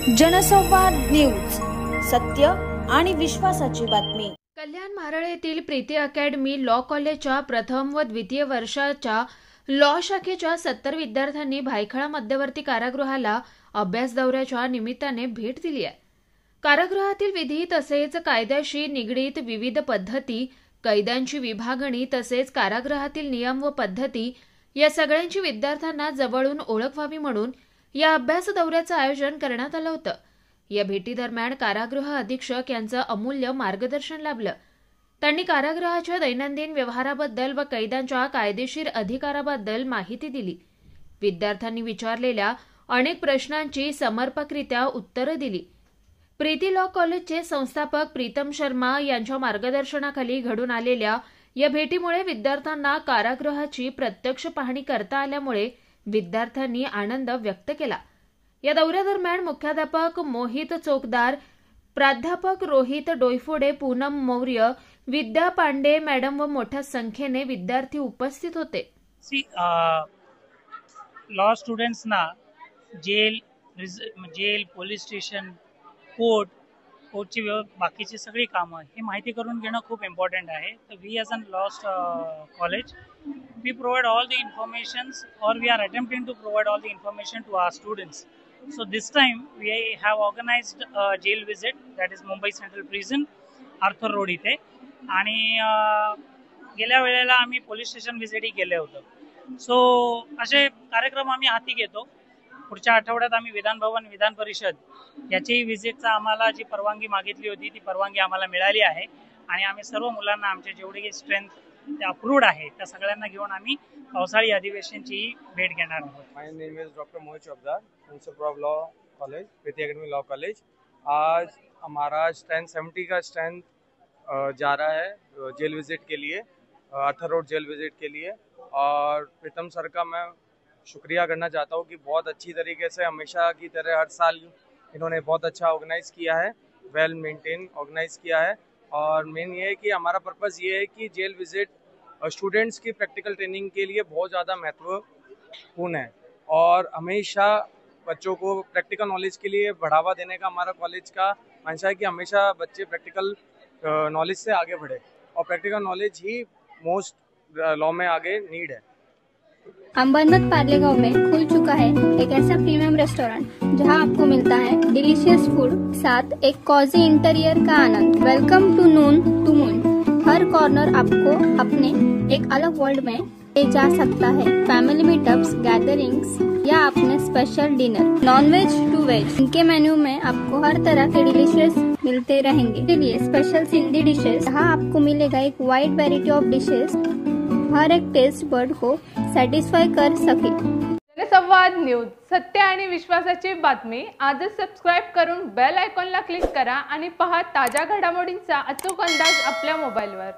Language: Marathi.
जनसंवाद न्यूज, सत्य आणि विश्वासाची बातमी। कल्याण महाराळ येथील प्रीती अकॅडमी लॉ कॉलेजच्या प्रथम व द्वितीय वर्षाच्या लॉ शाखेच्या 70 विद्यार्थ्यांनी भायखळा मध्यवर्ती कारागृहाला अभ्यास दौऱ्याच्या निमित्ताने भेट दिली आहे। कारागृहातील विधी तसेच कायद्याशी निगडीत विविध पद्धती, कैद्यांची विभागणी तसेच कारागृहातील नियम व पद्धती या सगळ्यांची विद्यार्थ्यांना जवळून ओळख व्हावी म्हणून या अभ्यास दौऱ्याचं आयोजन करण्यात आलं होतं। या भेटीदरम्यान कारागृह अधीक्षक यांचं अमूल्य मार्गदर्शन लाभलं। त्यांनी कारागृहाच्या दैनंदिन व्यवहाराबद्दल व कैद्यांच्या कायदेशीर अधिकाराबद्दल माहिती दिली। विद्यार्थ्यांनी विचारलेल्या अनेक प्रश्नांची समर्पकरित्या उत्तरं दिली। प्रीती लॉ कॉलेजचे संस्थापक प्रीतम शर्मा यांच्या मार्गदर्शनाखाली घडून आलेल्या या भेटीमुळे विद्यार्थ्यांना कारागृहाची प्रत्यक्ष पाहणी करता आल्यामुळे विद्यार्थ्यांनी आनंद व्यक्त केला। या दौऱ्यादरम्यान मुख्याध्यापक मोहित चोकदार, प्राध्यापक रोहित डोईफोडे, पूनम मौर्य, विद्या पांडे मॅडम व मोठ्या संख्येने विद्यार्थी उपस्थित होते। लॉ स्टुडंट्स ना जेल, पोलीस स्टेशन, कोर्टची बाकीची सगळी कामं ही माहिती करून घेणं खूप इम्पॉर्टंट आहे। तर we as an law college we provide all the informations, or we are attempting to provide all the information to our students. So this time we have organized a jail visit, that is Mumbai Central Prison, Arthur Road इथे, आणि गेल्या वेळेला आम्ही पोलीस स्टेशन व्हिजिटही केले होतं। सो असे कार्यक्रम आम्ही हाती घेतो। पुढच्या आठवड्यात आम्ही विधान भवन, विधान परिषद याची व्हिजिटचा आम्हाला जी परवानगी मागितली होती ती परवानगी आम्हाला मिळाली आहे आणि आम्ही सर्व मुलांना आमचे जेवढे स्ट्रेंथ ते अप्रूव्ड आहे त्या सगळ्यांना घेऊन आम्ही पावसाळी अधिवेशनची भेट घेणार आहोत। My name is doctor Mohit Chokdar, principal of law college, Preeti academy law college. आज हमारा स्ट्रेंथ 70 का स्ट्रेंथ जा रहा है जेल विजिट के लिए, आर्थर रोड जेल विजिट के लिए। और प्रीतम सर का मैं शुक्रिया करना चाहता हूँ कि बहुत अच्छी तरीके से हमेशा की तरह हर साल इन्होंने बहुत अच्छा ऑर्गेनाइज किया है, वेल मेंटेन ऑर्गेनाइज किया है। और मेन ये है कि हमारा पर्पस ये है कि जेल विजिट स्टूडेंट्स की प्रैक्टिकल ट्रेनिंग के लिए बहुत ज़्यादा महत्वपूर्ण है और हमेशा बच्चों को प्रैक्टिकल नॉलेज के लिए बढ़ावा देने का हमारा कॉलेज का मंशा है कि हमेशा बच्चे प्रैक्टिकल नॉलेज से आगे बढ़े और प्रैक्टिकल नॉलेज ही मोस्ट लॉ में आगे नीड है। अंबरनाथ पारलेगांव में खुल चुका है एक ऐसा प्रीमियम रेस्टोरेंट जहां आपको मिलता है डिलीशियस फूड, साथ एक कॉजी इंटीरियर का आनंद। Welcome to noon to moon. हर कॉर्नर आपको अपने एक अलग वर्ल्ड में ले जा सकता है। फैमिली मीटअप्स, गैदरिंग्स या अपने special dinner, non veg to veg, इनके मेन्यू में आपको हर तरह के डिलीशियस मिलते रहेंगे। इसके लिए स्पेशल सिंधी डिशेस, जहाँ आपको मिलेगा एक वाइड वेराइटी ऑफ डिशेस, हर एक टेस्ट बर्ड को सॅटिस्फाय कर सके। जनसंवाद न्यूज, सत्य आणि विश्वासाची बातमी। आजच सबस्क्राइब करून बेल आयकॉनला क्लिक करा आणि पहा ताज्या घडामोडींचा अचूक अंदाज आपल्या मोबाईलवर।